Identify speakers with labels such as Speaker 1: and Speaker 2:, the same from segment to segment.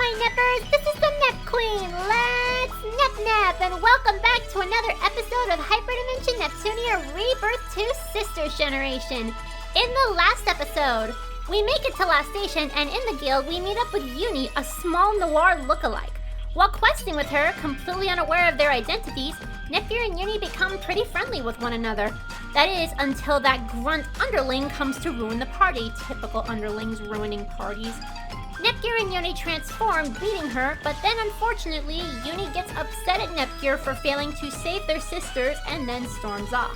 Speaker 1: my nippers, this is the Nep Queen. Let's nep, and welcome back to another episode of Hyperdimension Neptunia Re Birth2 Sisters Generation. In the last episode, we make it to last station, and in the guild, we meet up with Uni, a small noir lookalike. While questing with her, completely unaware of their identities, Neptunia and Uni become pretty friendly with one another. That is, until that grunt Underling comes to ruin the party. Typical Underlings ruining parties. Nepgear and Uni transform, beating her, but then unfortunately, Uni gets upset at Nepgear for failing to save their sisters and then storms off.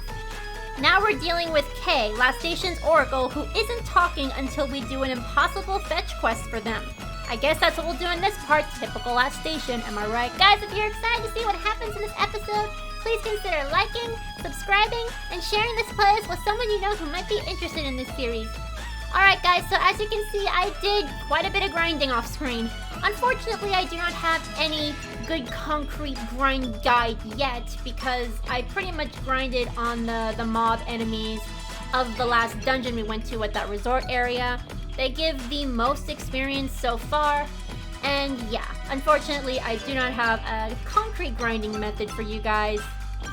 Speaker 1: Now we're dealing with Kay, last station's Oracle, who isn't talking until we do an impossible fetch quest for them. I guess that's what we'll do in this part, typical last station, am I right? Guys, if you're excited to see what happens in this episode, please consider liking, subscribing, and sharing this playlist with someone you know who might be interested in this series. Alright guys, so as you can see, I did quite a bit of grinding off screen. Unfortunately, I do not have any good concrete grind guide yet because I pretty much grinded on the mob enemies of the last dungeon we went to at that resort area. They give the most experience so far, and yeah, unfortunately, I do not have a concrete grinding method for you guys,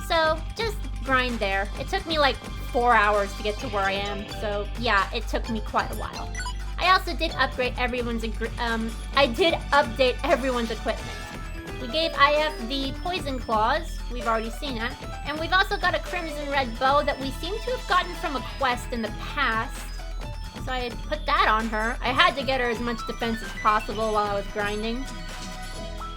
Speaker 1: so just grind there. It took me like 4 hours to get to where I am, so yeah, it took me quite a while. I also did upgrade everyone's update everyone's equipment. We gave IF the poison claws, we've already seen it, and we've also got a crimson red bow that we seem to have gotten from a quest in the past. So I had put that on her. I had to get her as much defense as possible while I was grinding.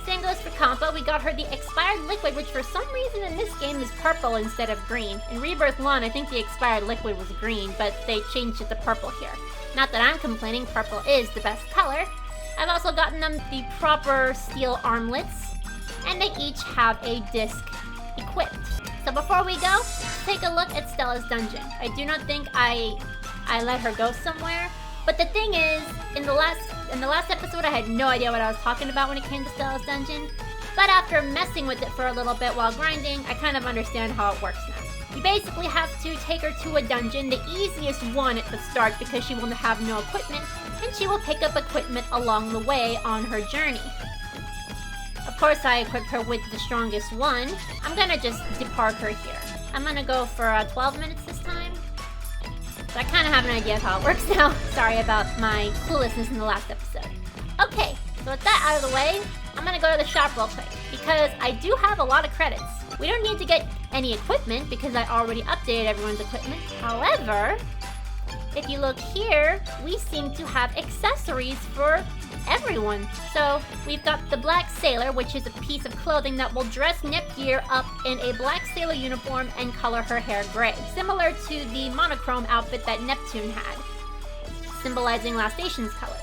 Speaker 1: Same goes for Compa. We got her the expired liquid, which for some reason in this game is purple instead of green. In Rebirth 1, I think the expired liquid was green, but they changed it to purple here. Not that I'm complaining, purple is the best color. I've also gotten them the proper steel armlets, and they each have a disc equipped. So before we go, take a look at Stella's dungeon. I do not think I let her go somewhere, but the thing is, in the last episode, I had no idea what I was talking about when it came to Stella's dungeon, but after messing with it for a little bit while grinding, I kind of understand how it works now. You basically have to take her to a dungeon, the easiest one at the start because she will have no equipment, and she will pick up equipment along the way on her journey. Of course, I equipped her with the strongest one. I'm gonna just depart her here. I'm gonna go for 12 minutes this time. So I kind of have an idea of how it works now. Sorry about my cluelessness in the last episode. Okay, so with that out of the way, I'm gonna go to the shop real quick because I do have a lot of credits. We don't need to get any equipment because I already updated everyone's equipment. However, if you look here, we seem to have accessories for everyone. So we've got the Black Sailor, which is a piece of clothing that will dress Nepgear up in a black sailor uniform and color her hair gray, similar to the monochrome outfit that Neptune had, symbolizing last station's colors.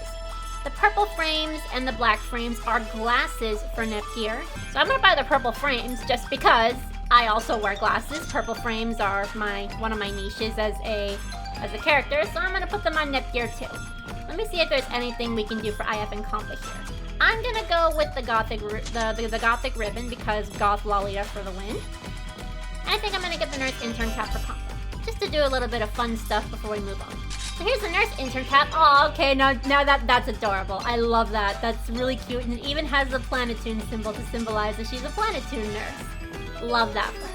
Speaker 1: The purple frames and the black frames are glasses for Nepgear. So I'm gonna buy the purple frames just because I also wear glasses. Purple frames are one of my niches as a character, so I'm gonna put them on Nepgear too. Let me see if there's anything we can do for IF and Compa here. I'm gonna go with the gothic ribbon because goth Lolita for the win. And I think I'm gonna get the nurse intern cap for Compa, just to do a little bit of fun stuff before we move on. So here's the nurse intern cap. Oh, okay, now that's adorable. I love that. That's really cute, and it even has the Planeptune symbol to symbolize that she's a Planeptune nurse. Love that for her.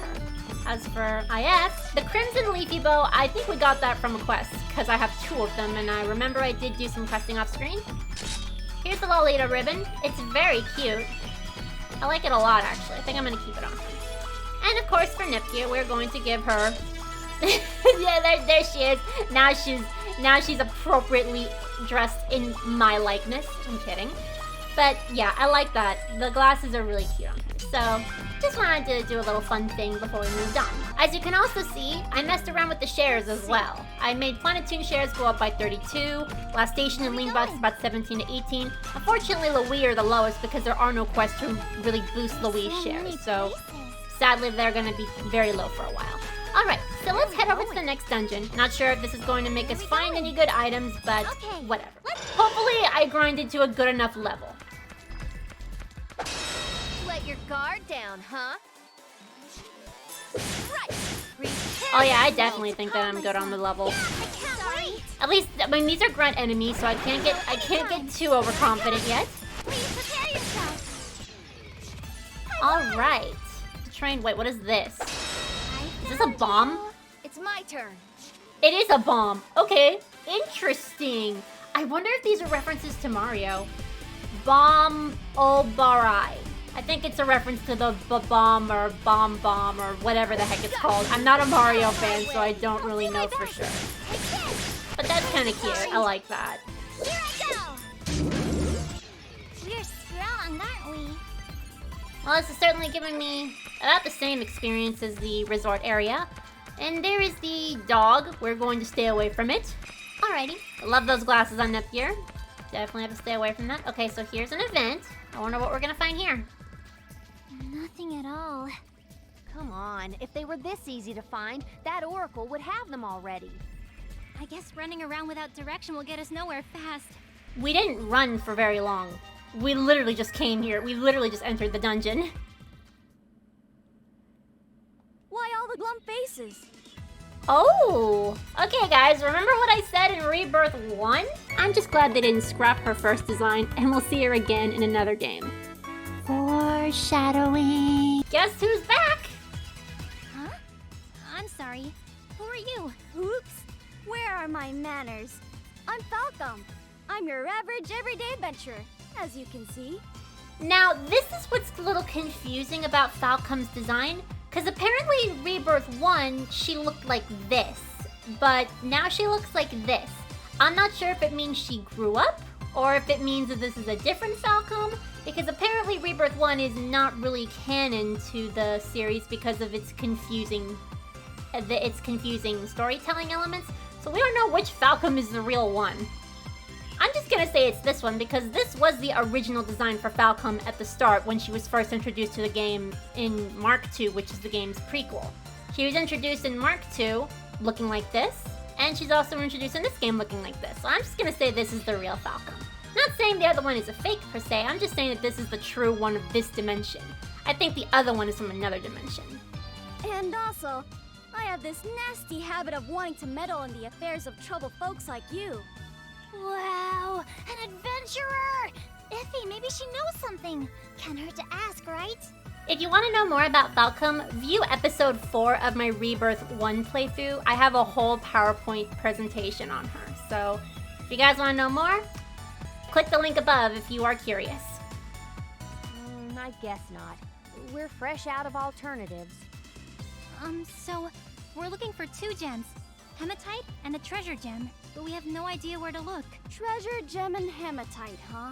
Speaker 1: As for IF, the Crimson Leafy Bow, I think we got that from a quest, because I have 2 of them, and I remember I did do some questing off screen. Here's the Lolita ribbon. It's very cute. I like it a lot, actually. I think I'm going to keep it on her. And of course, for Nepgear, we're going to give her... yeah, there she is. Now she's appropriately dressed in my likeness. I'm kidding. But yeah, I like that. The glasses are really cute on her. So, just wanted to do a little fun thing before we moved on. As you can also see, I messed around with the shares as well. I made Planeptune shares go up by 32, last station and lean bots about 17 to 18. Unfortunately, Louis are the lowest because there are no quests to really boost Louis shares. So, sadly, they're going to be very low for a while. Alright, so let's head over to the next dungeon. Not sure if this is going to make us find any good items, but whatever. Hopefully, I grinded to a good enough level.
Speaker 2: Let your guard down, huh? Right.
Speaker 1: Oh yeah, I definitely think that I'm good on the level. At least, I mean, these are grunt enemies, so I can't get too overconfident yet.
Speaker 2: Please prepare
Speaker 1: Alright. Train, wait, what is this? Is this a bomb?
Speaker 2: It's my turn.
Speaker 1: It is a bomb. Okay, interesting. I wonder if these are references to Mario. Bomb Obarai. I think it's a reference to the bomb or bomb or whatever the heck it's called. I'm not a Mario fan, so I don't really know for sure. But that's kind of cute. I like that.
Speaker 3: Here I go! We're strong, aren't we?
Speaker 1: Well, this is certainly giving me about the same experience as the resort area. And there is the dog. We're going to stay away from it. Alrighty. I love those glasses on Nepgear. Definitely have to stay away from that. Okay, so here's an event. I wonder what we're gonna find here.
Speaker 3: Nothing at all.
Speaker 2: Come on, if they were this easy to find, that oracle would have them already.
Speaker 3: I guess running around without direction will get us nowhere fast.
Speaker 1: We didn't run for very long. We literally just came here. We literally just entered the dungeon.
Speaker 2: Why all the glum faces?
Speaker 1: Oh! Okay, guys, remember what I said in Rebirth 1? I'm just glad they didn't scrap her first design, and we'll see her again in another game. Foreshadowing. Guess who's back?
Speaker 3: Huh? I'm sorry. Who are you?
Speaker 2: Oops! Where are my manners? I'm Falcom. I'm your average everyday adventurer, as you can see.
Speaker 1: Now, this is what's a little confusing about Falcom's design, because apparently in Rebirth 1, she looked like this, but now she looks like this. I'm not sure if it means she grew up, or if it means that this is a different Falcom, because apparently Rebirth 1 is not really canon to the series because of its confusing storytelling elements, so we don't know which Falcom is the real one. I'm just gonna say it's this one because this was the original design for Falcom at the start when she was first introduced to the game in Mark II, which is the game's prequel. She was introduced in Mark II looking like this, and she's also introduced in this game looking like this. So I'm just gonna say this is the real Falcom. Not saying the other one is a fake per se, I'm just saying that this is the true one of this dimension. I think the other one is from another dimension.
Speaker 2: And also, I have this nasty habit of wanting to meddle in the affairs of troubled folks like you.
Speaker 3: Wow, an adventurer! Iffy, maybe she knows something. Can't hurt to ask, right?
Speaker 1: If you want to know more about Falcom, view episode 4 of my Rebirth 1 playthrough. I have a whole PowerPoint presentation on her. So if you guys want to know more, click the link above if you are curious.
Speaker 2: I guess not. We're fresh out of alternatives.
Speaker 3: So we're looking for 2 gems. Hematite and a treasure gem, but we have no idea where to look.
Speaker 2: Treasure gem and hematite, huh?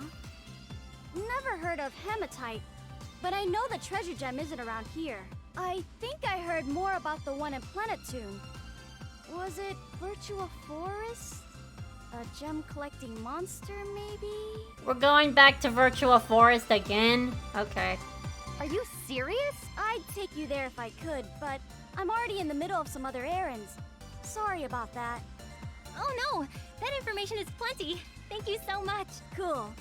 Speaker 2: Never heard of hematite, but I know the treasure gem isn't around here. I think I heard more about the one in Planeptune. Was it Virtua Forest? A gem collecting monster, maybe?
Speaker 1: We're going back to Virtua Forest again? Okay.
Speaker 2: Are you serious? I'd take you there if I could, but I'm already in the middle of some other errands. Sorry about that.
Speaker 3: Oh no, that information is plenty. Thank you so much.
Speaker 2: Cool.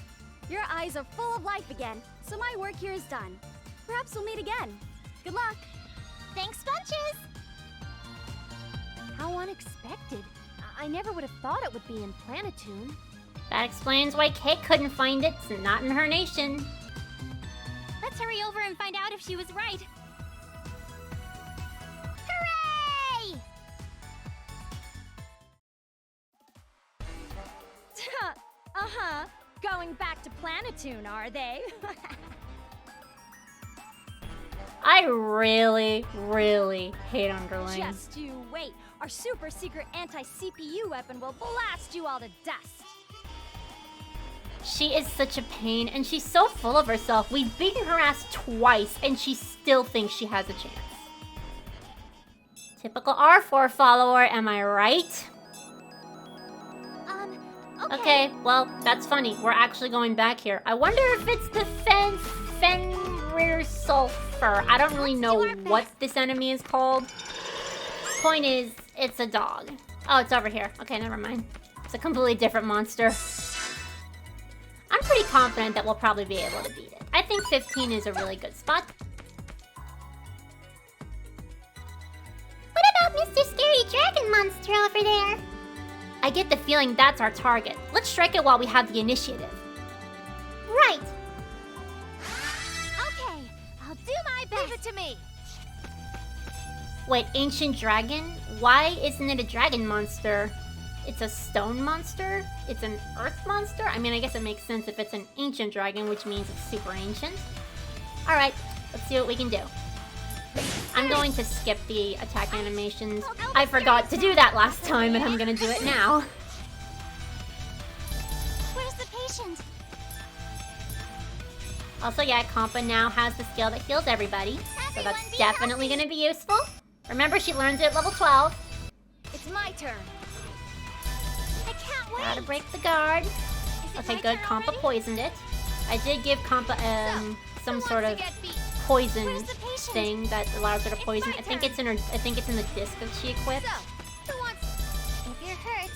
Speaker 2: Your eyes are full of life again, so my work here is done. Perhaps we'll meet again. Good luck.
Speaker 3: Thanks, Bunches!
Speaker 2: How unexpected. I never would have thought it would be in Planeptune.
Speaker 1: That explains why Kate couldn't find it. It's not in her nation.
Speaker 3: Let's hurry over and find out if she was right. Hooray!
Speaker 2: Uh-huh. Going back to Planeptune, are they?
Speaker 1: I really, really hate Underling.
Speaker 2: Just you wait. Our super secret anti-CPU weapon will blast you all to dust.
Speaker 1: She is such a pain, and she's so full of herself. We've beaten her ass twice, and she still thinks she has a chance. Typical R4 follower, am I right? Okay, well, that's funny. We're actually going back here. I wonder if it's the Fenrir Sulfur. I don't really know what this enemy is called. Point is, it's a dog. Oh, it's over here. Okay, never mind. It's a completely different monster. I'm pretty confident that we'll probably be able to beat it. I think 15 is a really good spot.
Speaker 3: What about Mr. Scary Dragon Monster over there?
Speaker 1: I get the feeling that's our target. Let's strike it while we have the initiative.
Speaker 3: Right. Okay, I'll do
Speaker 1: Wait, ancient dragon? Why isn't it a dragon monster? It's a stone monster? It's an earth monster? I mean, I guess it makes sense if it's an ancient dragon, which means it's super ancient. Alright, let's see what we can do. I'm going to skip the attack animations. I forgot to do that last time, and I'm gonna do it now.
Speaker 3: Where's the patient?
Speaker 1: Also, yeah, Compa now has the skill that heals everybody, so that's definitely gonna be useful. Remember, she learns it at level 12.
Speaker 2: It's my turn.
Speaker 3: I can't wait.
Speaker 1: Gotta break the guard.
Speaker 3: Is it
Speaker 1: Okay,
Speaker 3: my
Speaker 1: good.
Speaker 3: turn
Speaker 1: Compa
Speaker 3: already?
Speaker 1: poisoned it. I did give Compa some
Speaker 2: Who
Speaker 1: sort
Speaker 2: wants
Speaker 1: of
Speaker 2: to get beat?
Speaker 1: poison
Speaker 3: Where's the patient?
Speaker 1: thing that allows her to
Speaker 3: It's
Speaker 1: poison.
Speaker 3: my
Speaker 1: I think
Speaker 3: turn.
Speaker 1: it's in her. I think it's in the disc that she equipped,
Speaker 2: So, who wants?
Speaker 3: If you're hurt,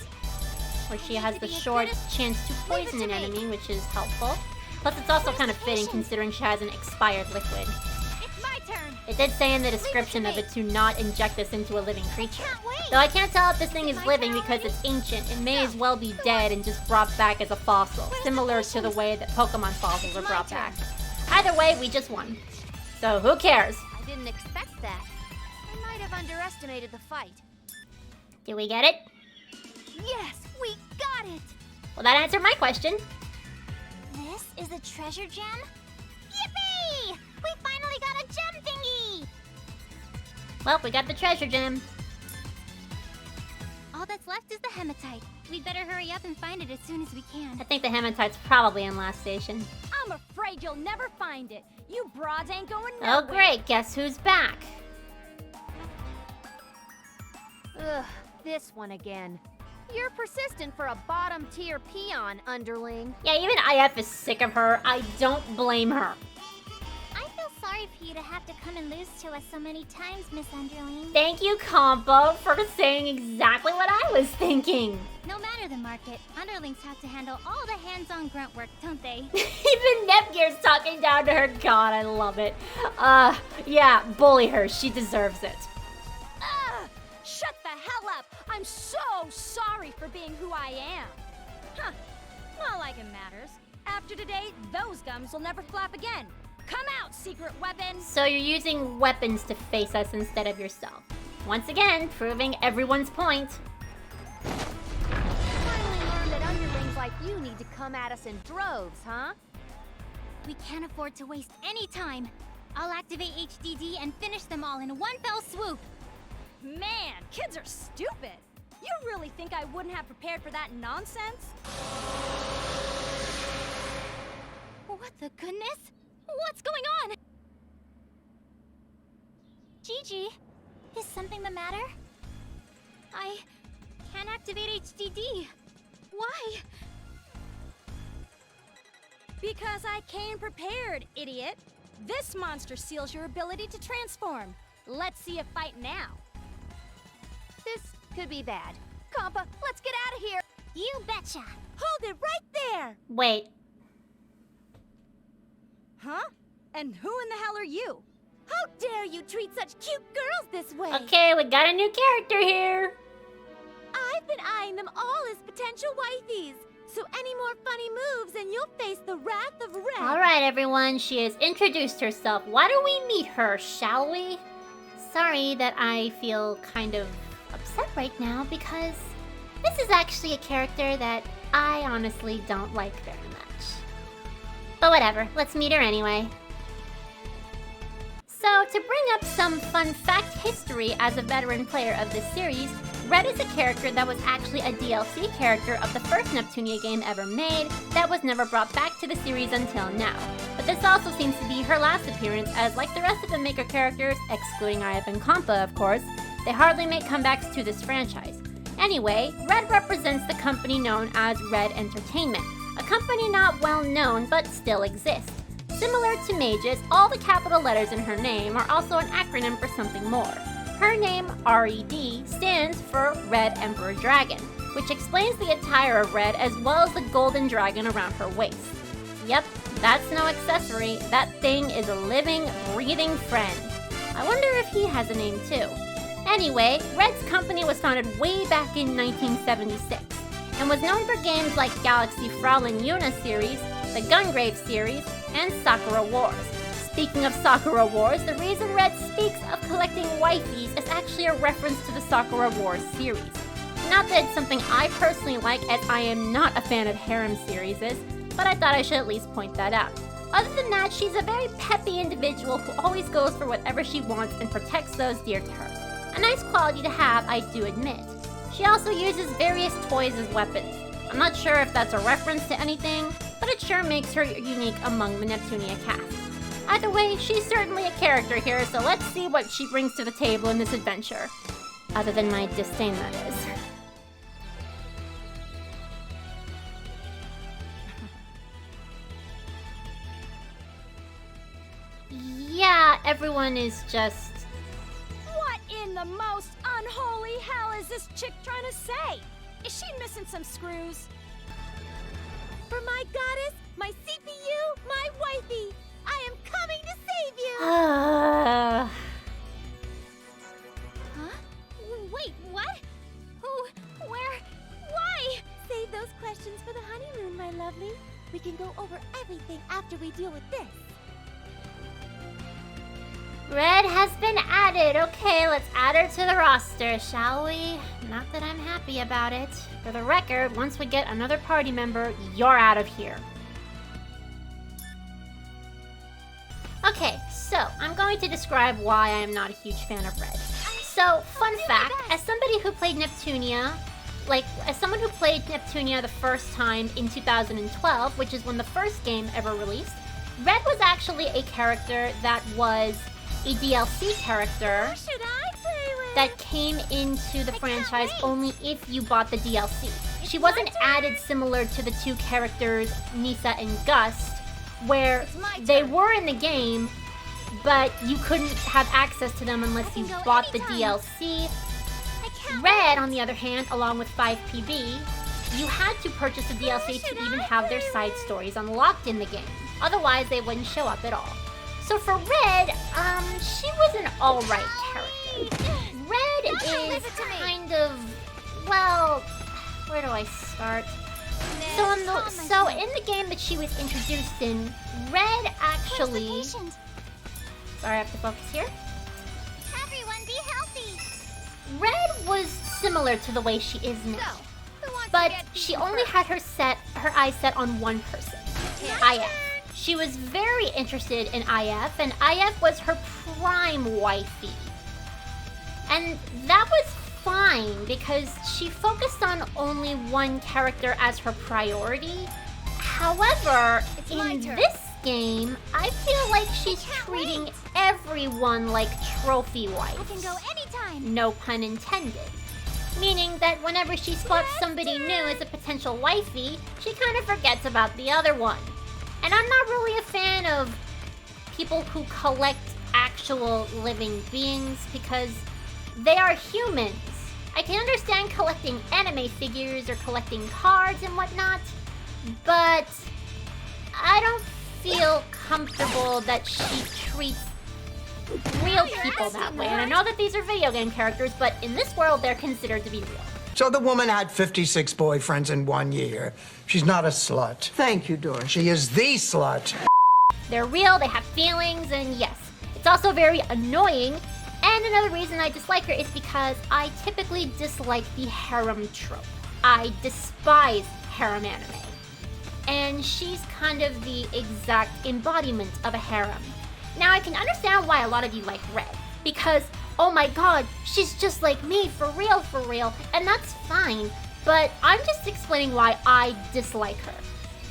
Speaker 1: where she
Speaker 3: need
Speaker 1: has
Speaker 3: to
Speaker 1: the
Speaker 3: be as
Speaker 1: short
Speaker 3: good as-
Speaker 1: chance to
Speaker 3: Leave it
Speaker 1: poison
Speaker 3: to
Speaker 1: an
Speaker 3: me.
Speaker 1: enemy, which is helpful. Plus, it's also
Speaker 3: Where's
Speaker 1: kind
Speaker 3: the
Speaker 1: of fitting
Speaker 3: patient?
Speaker 1: considering she has an expired liquid.
Speaker 2: It's my turn.
Speaker 1: It did say in the description
Speaker 2: to
Speaker 1: of
Speaker 2: me.
Speaker 1: it to not inject this into a living creature.
Speaker 3: can't wait.
Speaker 1: Though I can't tell if this thing is
Speaker 3: my
Speaker 1: living
Speaker 3: turn
Speaker 1: because
Speaker 3: already?
Speaker 1: it's ancient. It may as well be dead and just brought back as a fossil,
Speaker 3: Where's the
Speaker 1: similar to the
Speaker 3: patient?
Speaker 1: way that Pokemon fossils
Speaker 2: It's
Speaker 1: are
Speaker 2: my
Speaker 1: brought
Speaker 2: turn.
Speaker 1: back. Either way, we just won. So who cares?
Speaker 2: I didn't expect that. I might have underestimated the fight.
Speaker 1: Do we get it?
Speaker 2: Yes, we got it.
Speaker 1: Well, that answered my question.
Speaker 3: This is a treasure gem? Yippee! We finally got a gem thingy!
Speaker 1: Well, we got the treasure gem.
Speaker 3: All that's left is the hematite. We'd better hurry up and find it as soon as we can.
Speaker 1: I think the hematite's probably in last station.
Speaker 2: I'm afraid you'll never find it. You broads ain't going
Speaker 1: Oh,
Speaker 2: nowhere.
Speaker 1: great. Guess who's back?
Speaker 2: Ugh, this one again. You're persistent for a bottom-tier peon, Underling.
Speaker 1: Yeah, even IF is sick of her. I don't blame her.
Speaker 3: I feel sorry for you to have to come and lose to us so many times, Miss Underling.
Speaker 1: Thank you, Compo, for saying exactly what I was thinking.
Speaker 3: No matter the market, Underlings have to handle all the hands-on grunt work, don't they?
Speaker 1: Even Nepgear's talking down to her. God, I love it. Yeah, bully her. She deserves it.
Speaker 2: Ugh! Shut the hell up! I'm so sorry for being who I am. Huh. Not like it matters. After today, those gums will never flap again. Come out, secret weapon!
Speaker 1: So you're using weapons to face us instead of yourself. Once again, proving everyone's point.
Speaker 2: Finally learned that underlings like you need to come at us in droves, huh?
Speaker 3: We can't afford to waste any time. I'll activate HDD and finish them all in one fell swoop.
Speaker 2: Man, kids are stupid. You really think I wouldn't have prepared for that nonsense?
Speaker 3: What the goodness? What's going on? Gigi, is something the matter? I can't activate HDD. Why?
Speaker 2: Because I came prepared, idiot. This monster seals your ability to transform. Let's see a fight now. This could be bad. Compa, let's get out of here.
Speaker 3: You betcha.
Speaker 2: Hold it right there.
Speaker 1: Wait,
Speaker 2: Huh? And who in the hell are you? How dare you treat such cute girls this way?
Speaker 1: okay, we got a new character here.
Speaker 2: I've been eyeing them all as potential wifeys. So any more funny moves and you'll face the wrath of Red.
Speaker 1: Alright, everyone, she has introduced herself. Why don't we meet her, shall we? Sorry that I feel kind of upset right now because this is actually a character that I honestly don't like very much. But whatever, let's meet her anyway. So, to bring up some fun fact history as a veteran player of this series, Red is a character that was actually a DLC character of the first Neptunia game ever made that was never brought back to the series until now. But this also seems to be her last appearance, as like the rest of the Maker characters, excluding IF and Compa of course, they hardly make comebacks to this franchise. Anyway, Red represents the company known as Red Entertainment, a company not well known but still exists. Similar to Mage's, all the capital letters in her name are also an acronym for something more. Her name, RED, stands for Red Emperor Dragon, which explains the attire of Red as well as the golden dragon around her waist. Yep, that's no accessory, that thing is a living, breathing friend. I wonder if he has a name too. Anyway, Red's company was founded way back in 1976, and was known for games like Galaxy Floral and Yuna series, the Gungrave series, and Sakura Wars. Speaking of Sakura Wars, the reason Red speaks of collecting wifeys is actually a reference to the Sakura Wars series. Not that it's something I personally like, as I am not a fan of harem series, but I thought I should at least point that out. Other than that, she's a very peppy individual who always goes for whatever she wants and protects those dear to her. A nice quality to have, I do admit. She also uses various toys as weapons. I'm not sure if that's a reference to anything, but it sure makes her unique among the Neptunia cast. Either way, she's certainly a character here, so let's see what she brings to the table in this adventure. Other than my disdain, that is. Yeah, everyone is just...
Speaker 2: What in the most unholy hell is this chick trying to say? Is she missing some screws? For my goddess, my CPU, my wifey, I am coming to save you!
Speaker 3: Huh? Wait, what? Who? Where? Why?
Speaker 2: Save those questions for the honeymoon, my lovely. We can go over everything after we deal with this.
Speaker 1: Red has been added. Okay, let's add her to the roster, shall we? Not that I'm happy about it. For the record, once we get another party member, you're out of here. Okay, so I'm going to describe why I am not a huge fan of Red. So, fun fact, as somebody who played Neptunia, as someone who played Neptunia the first time in 2012, which is when the first game ever released, Red was actually a character that was a DLC character
Speaker 2: Should I play with?
Speaker 1: that came into the franchise only if you bought the DLC. She wasn't added similar to the two characters, Nisa and Gust, where they were in the game, but you couldn't have access to them unless you bought the DLC. Red, on the other hand, along with 5PB, you had to purchase the DLC to even have their side stories unlocked in the game. Otherwise, they wouldn't show up at all. So for Red, she was an alright character. Red is kind of, well, where do I start? So in the game that she was introduced in, Red actually... Sorry, I have to focus here.
Speaker 3: Everyone be healthy.
Speaker 1: Red was similar to the way she is now, but she only had her eyes set on one person, IF. She was very interested in IF, and IF was her prime wifey. And that was fine, because she focused on only one character as her priority. However, in this game, I feel like she's treating everyone like trophy wives.
Speaker 3: I can go anytime.
Speaker 1: No pun intended. Meaning that whenever she spots somebody new as a potential wifey, she kind of forgets about the other one. And I'm not really a fan of people who collect actual living beings because they are humans. I can understand collecting anime figures or collecting cards and whatnot, but I don't feel comfortable that she treats real people that way. And I know that these are video game characters, but in this world, they're considered to be real.
Speaker 4: So the woman had 56 boyfriends in 1 year. She's not a slut.
Speaker 5: Thank you, Doris.
Speaker 4: She is the slut.
Speaker 1: They're real, they have feelings, and yes, it's also very annoying. And another reason I dislike her is because I typically dislike the harem trope. I despise harem anime. And she's kind of the exact embodiment of a harem. Now, I can understand why a lot of you like Red, because, oh my god, she's just like me, for real, and that's fine, but I'm just explaining why I dislike her.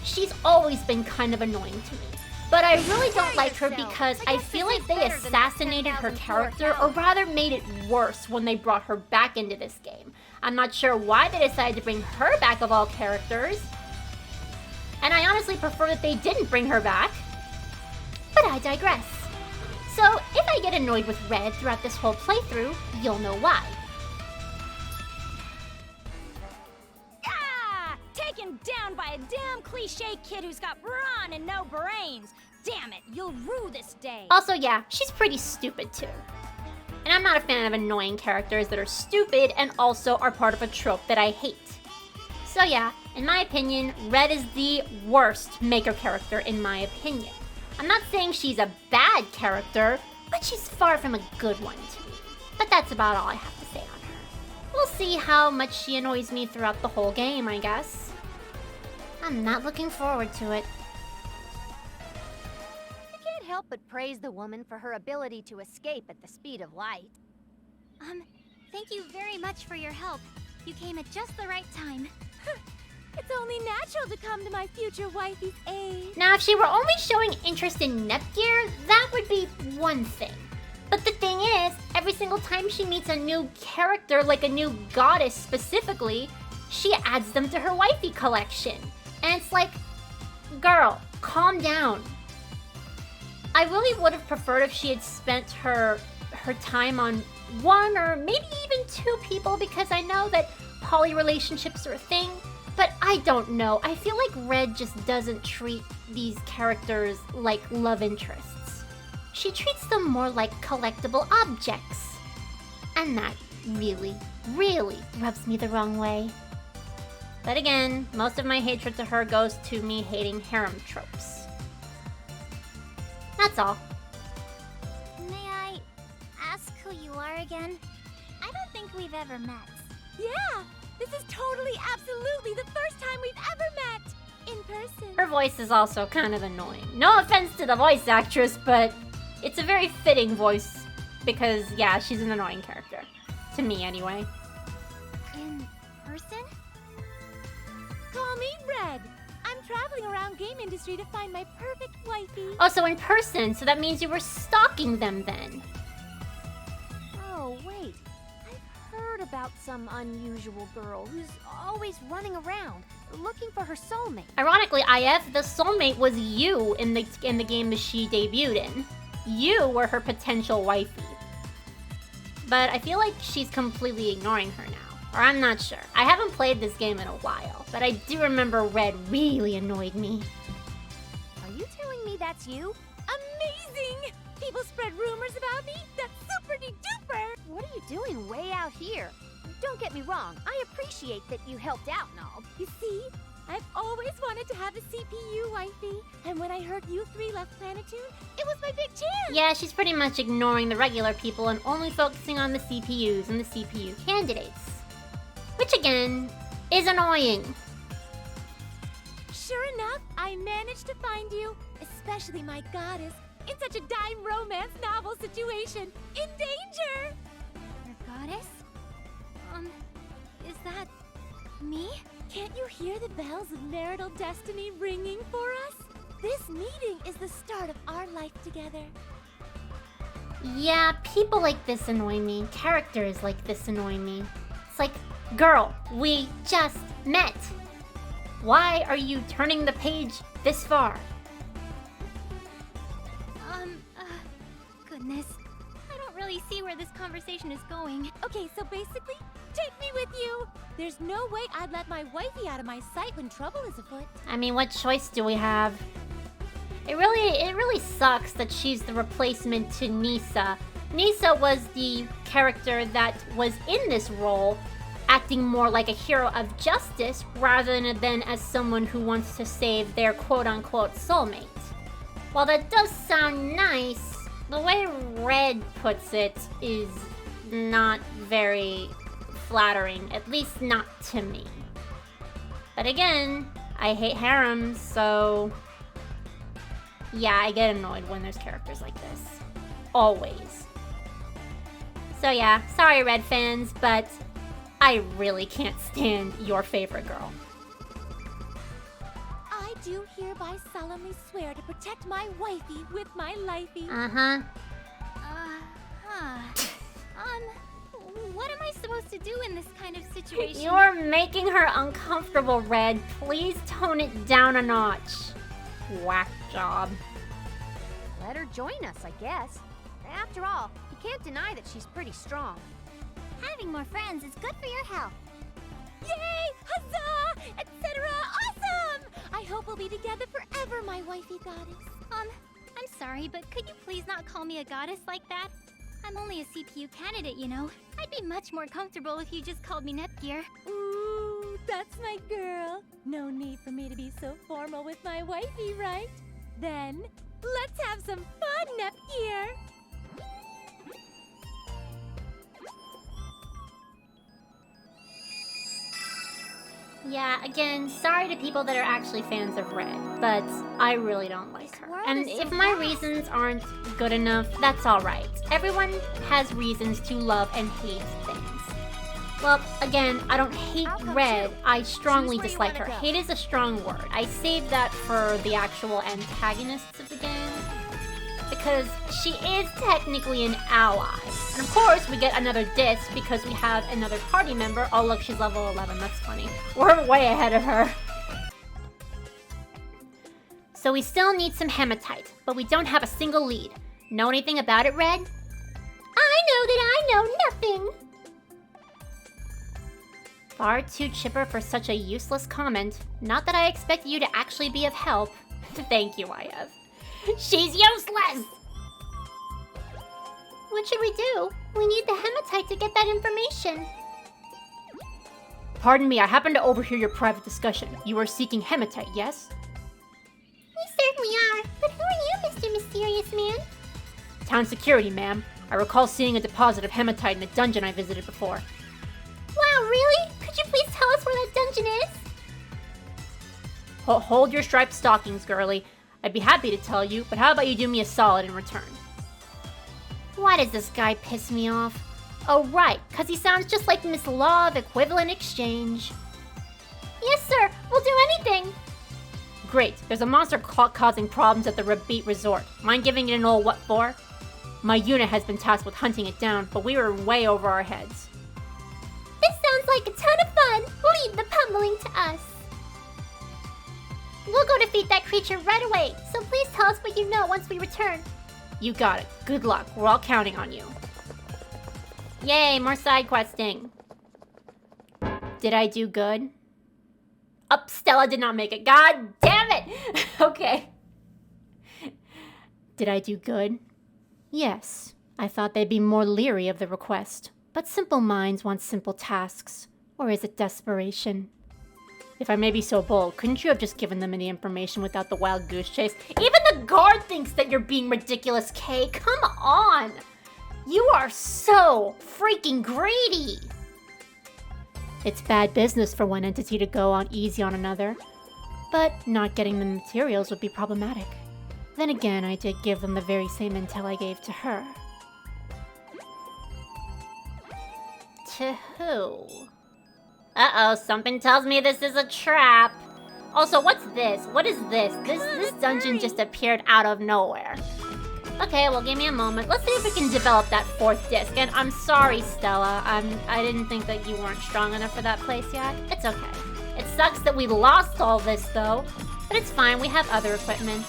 Speaker 1: She's always been kind of annoying to me, but I really don't like her because I feel like they assassinated her character, or rather made it worse when they brought her back into this game. I'm not sure why they decided to bring her back of all characters, and I honestly prefer that they didn't bring her back, but I digress. So, if I get annoyed with Red throughout this whole playthrough, you'll know why.
Speaker 2: Ah! Taken down by a damn cliche kid who's got brawn and no brains. Damn it, you'll rue this day.
Speaker 1: Also, yeah, she's pretty stupid too. And I'm not a fan of annoying characters that are stupid and also are part of a trope that I hate. So yeah, in my opinion, Red is the worst Maker character in my opinion. I'm not saying she's a bad character, but she's far from a good one to me. But that's about all I have to say on her. We'll see how much she annoys me throughout the whole game, I guess. I'm not looking forward to it.
Speaker 5: I can't help but praise the woman for her ability to escape at the speed of light.
Speaker 3: Thank you very much for your help. You came at just the right time.
Speaker 2: It's only natural to come to my future wifey's aid.
Speaker 1: Now, if she were only showing interest in Nepgear, that would be one thing. But the thing is, every single time she meets a new character, like a new goddess specifically, she adds them to her wifey collection. And it's like, girl, calm down. I really would have preferred if she had spent her time on one or maybe even two people, because I know that poly relationships are a thing. But I don't know. I feel like Red just doesn't treat these characters like love interests. She treats them more like collectible objects. And that really, really rubs me the wrong way. But again, most of my hatred to her goes to me hating harem tropes. That's all.
Speaker 3: May I ask who you are again? I don't think we've ever met.
Speaker 2: Yeah, this is totally, absolutely the first time we've ever met in person.
Speaker 1: Her voice is also kind of annoying. No offense to the voice actress, but it's a very fitting voice because, yeah, she's an annoying character. To me, anyway.
Speaker 3: In person?
Speaker 2: Call me Red. I'm traveling around game industry to find my perfect wifey.
Speaker 1: Oh, so in person, so that means you were stalking them then.
Speaker 5: Oh, wait. I've heard about some unusual girl who's always running around, looking for her soulmate.
Speaker 1: Ironically, IF, the soulmate was you in the game that she debuted in. You were her potential wifey. But I feel like she's completely ignoring her now. Or I'm not sure. I haven't played this game in a while, but I do remember Red really annoyed me.
Speaker 5: Are you telling me that's you?
Speaker 2: Amazing! People spread rumors about me? That's super-de-duper!
Speaker 5: What are you doing way out here? Don't get me wrong, I appreciate that you helped out and all.
Speaker 2: You see, I've always wanted to have a CPU wifey, and when I heard you three left Planeptune, it was my big chance!
Speaker 1: Yeah, she's pretty much ignoring the regular people and only focusing on the CPUs and the CPU candidates. Which again, is annoying.
Speaker 2: Sure enough, I managed to find you, especially my goddess, in such a dime romance novel situation, in danger!
Speaker 3: Your goddess? Is that me?
Speaker 2: Can't you hear the bells of marital destiny ringing for us? This meeting is the start of our life together.
Speaker 1: Yeah, people like this annoy me. Characters like this annoy me. It's like, girl, we just met. Why are you turning the page this far?
Speaker 3: Goodness. I don't really see where this conversation is going.
Speaker 2: Okay, so basically, take me with you. There's no way I'd let my wifey out of my sight when trouble is afoot.
Speaker 1: I mean, what choice do we have? It really sucks that she's the replacement to Nisa. Nisa was the character that was in this role, acting more like a hero of justice rather than as someone who wants to save their quote-unquote soulmate. While that does sound nice, the way Red puts it is not very flattering, at least not to me. But again, I hate harems, so yeah, I get annoyed when there's characters like this. Always. So yeah, sorry Red fans, but I really can't stand your favorite girl.
Speaker 2: I do hereby solemnly swear to protect my wifey with my lifey.
Speaker 1: Uh-huh.
Speaker 3: What am I supposed to do in this kind of situation?
Speaker 1: You're making her uncomfortable, Red. Please tone it down a notch. Whack job.
Speaker 5: Let her join us, I guess. After all, you can't deny that she's pretty strong.
Speaker 3: Having more friends is good for your health.
Speaker 2: Yay! Huzzah! Etc. Awesome! I hope we'll be together forever, my wifey goddess.
Speaker 3: I'm sorry, but could you please not call me a goddess like that? I'm only a CPU candidate, you know. I'd be much more comfortable if you just called me Nepgear.
Speaker 2: Ooh, that's my girl. No need for me to be so formal with my wifey, right? Then, Let's have some fun up here.
Speaker 1: Yeah, again, sorry to people that are actually fans of Red, but I really don't like her. And if my reasons aren't good enough, that's alright. Everyone has reasons to love and hate things. Well, again, I don't hate Red, I strongly dislike her. Hate is a strong word. I saved that for the actual antagonists of the game, because she is technically an ally. And of course, we get another disc because we have another party member. Oh look, she's level 11, that's funny. We're way ahead of her. So we still need some hematite, but we don't have a single lead. Know anything about it, Red? I know that I know nothing! Far too chipper for such a useless comment. Not that I expect you to actually be of help. Thank you, IF. She's useless! What should we do? We need the hematite to get that information. Pardon me, I happened to overhear your private discussion. You are seeking hematite, yes? We certainly are, but who are you, Mr. Mysterious Man? Town security, ma'am. I recall seeing a deposit of hematite in a dungeon I visited before. Wow, really? Could you please tell us where that dungeon is? Hold your striped stockings, girlie. I'd be happy to tell you, but how about you do me a solid in return? Why does this guy piss me off? Oh right, cause he sounds just like Miss Law of Equivalent Exchange. Yes sir, we'll do anything! Great, there's a monster causing problems at the Rabeat Resort. Mind giving it an old what for? My unit has been tasked with hunting it down, but we were way over our heads. This sounds like a ton of fun! Leave the pummeling to us! We'll go defeat that creature right away, so please tell us what you know once we return. You got it. Good luck. We're all counting on you. Yay, more side questing. Did I do good? Up, Stella did not make it. God damn it! Okay. Did I do good? Yes. I thought they'd be more leery of the request. But simple minds want simple tasks. Or is it desperation? If I may be so bold, couldn't you have just given them any information without the wild goose chase? Even the guard thinks that you're being ridiculous, Kay. Come on! You are so freaking greedy! It's bad business for one entity to go on easy on another. But not getting the materials would be problematic. Then again, I did give them the very same intel I gave to her. To who? Uh-oh, something tells me this is a trap. Also, what's this? What is this? This dungeon just appeared out of nowhere. Okay, well, give me a moment. Let's see if we can develop that fourth disc. And I'm sorry, Stella. I didn't think that you weren't strong enough for that place yet. It's okay. It sucks that we lost all this, though. But it's fine. We have other equipment.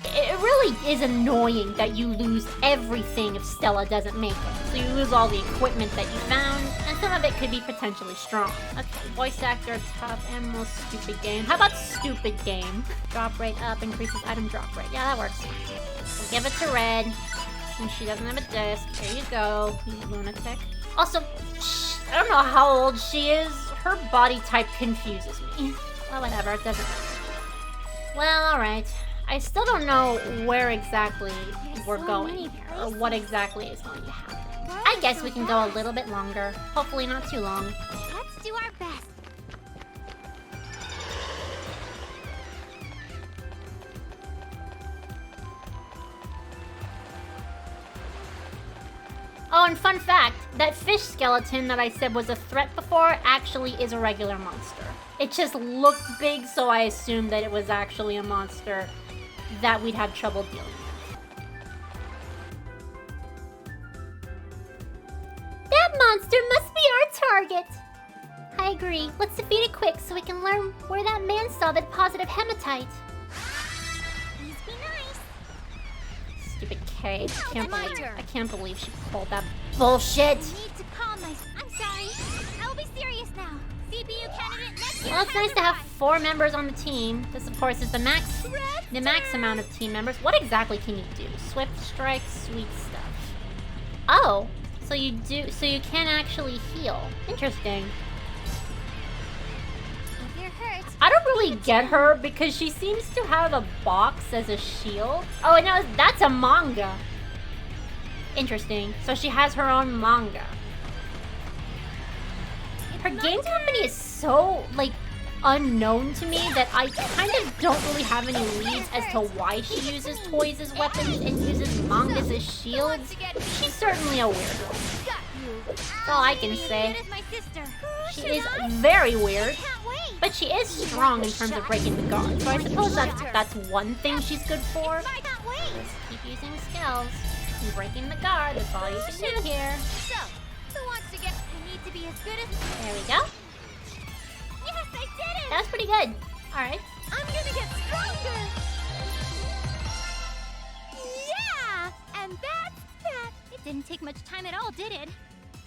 Speaker 1: It really is annoying that you lose everything if Stella doesn't make it. So you lose all the equipment that you found, and some of it could be potentially strong. Okay, voice actor, tough, and most stupid game. How about stupid game? Drop rate up, increases item drop rate. Yeah, that works. We'll give it to Red, since she doesn't have a disc. Here you go, you lunatic. Also, I don't know how old she is. Her body type confuses me. Well, whatever, it doesn't matter. Well, alright. I still don't know where exactly we're going here, or what exactly is going to happen. I guess we can go a little bit longer. Hopefully not too long.
Speaker 3: Let's do our best.
Speaker 1: Oh, and fun fact, that fish skeleton that I said was a threat before actually is a regular monster. It just looked big, so I assumed that it was actually a monster that we'd have trouble dealing with. That monster must be our target! I agree. Let's defeat it quick so we can learn where that man saw the deposit of hematite.
Speaker 3: Please be nice.
Speaker 1: Stupid Kay. I can't believe she pulled that bullshit.
Speaker 3: Need to calm myself. I'm sorry. I will be serious now. CPU candidate next year.
Speaker 1: Well, it's nice to have 4 members on the team. This, of course, is the max amount of team members. What exactly can you do? Swift strike, sweet stuff. Oh, so you can actually heal. Interesting.
Speaker 3: If you're hurt,
Speaker 1: I don't really really get her because she seems to have a box as a shield. Oh, no, that's a manga. Interesting. So she has her own manga. Her game company is so, like, unknown to me that I kind of don't really have any leads as to why she uses toys as weapons and uses mangas as shields. She's certainly a weirdo. That's all I can say. She is very weird, but she is strong in terms of breaking the guard. So I suppose that's one thing she's good for. Just keep using skills and breaking the guard. That's all you can do here.
Speaker 2: So, who wants to get? I need to be as good as.
Speaker 1: There we go.
Speaker 2: Yes, I did it!
Speaker 1: That's pretty good. Alright.
Speaker 2: I'm gonna get stronger! Yeah! And that's that!
Speaker 3: It didn't take much time at all, did it?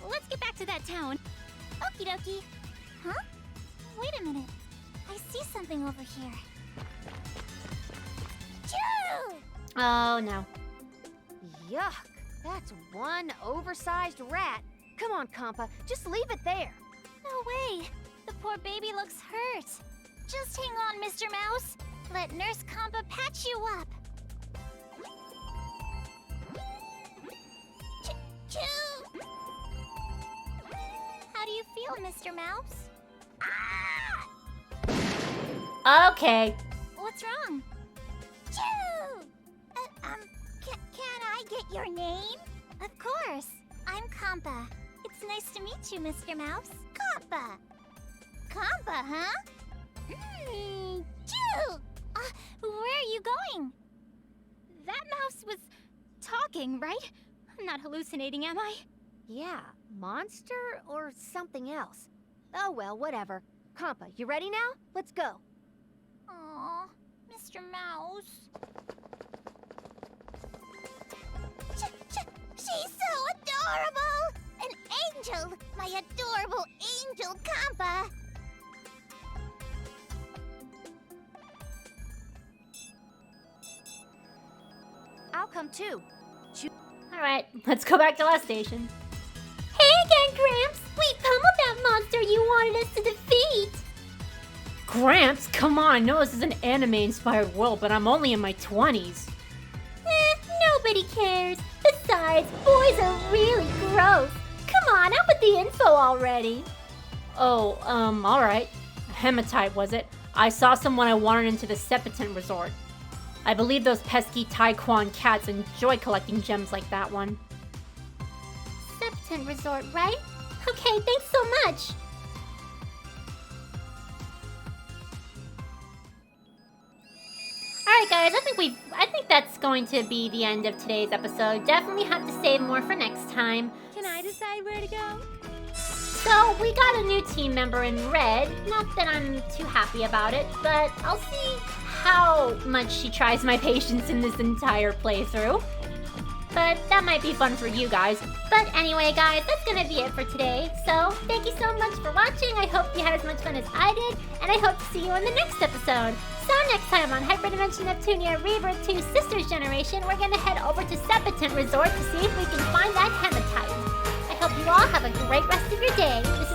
Speaker 3: Let's get back to that town. Okie dokie. Huh? Wait a minute. I see something over here. Choo!
Speaker 1: Oh, no.
Speaker 5: Yuck. That's one oversized rat. Come on, Compa. Just leave it there.
Speaker 3: No way. The poor baby looks hurt. Just hang on, Mr. Mouse. Let Nurse Compa patch you up. Choo! How do you feel, Mr. Mouse?
Speaker 1: Okay.
Speaker 3: What's wrong? Choo! Can I get your name? Of course. I'm Compa. It's nice to meet you, Mr. Mouse. Compa. Compa, huh? Choo! Where are you going? That mouse was talking, right? I'm not hallucinating, am I?
Speaker 5: Yeah, monster or something else. Oh well, whatever. Compa, you ready now? Let's go.
Speaker 3: Aw, Mr. Mouse. She's so adorable! An angel! My adorable angel Compa!
Speaker 5: I'll come too.
Speaker 1: Alright, let's go back to last station. Hey again, Gramps! We pummeled that monster you wanted us to defeat! Gramps, come on, I know this is an anime-inspired world, but I'm only in my 20s. Nobody cares. Besides, boys are really gross. Come on, up with the info already. Oh, alright. Hematite, was it? I saw someone I wanted into the Septon resort. I believe those pesky Taekwon cats enjoy collecting gems like that one. Septon resort, right? Okay, thanks so much. Alright guys, I think that's going to be the end of today's episode. Definitely have to save more for next time.
Speaker 3: Can I decide where to go?
Speaker 1: So, we got a new team member in red. Not that I'm too happy about it, but I'll see how much she tries my patience in this entire playthrough. But that might be fun for you guys. But anyway, guys, that's gonna be it for today. So, thank you so much for watching. I hope you had as much fun as I did, and I hope to see you in the next episode. So next time on Hyperdimension Neptunia Re Birth 2 Sisters Generation, we're gonna head over to Septon Resort to see if we can find that hematite. I hope you all have a great rest of your day. This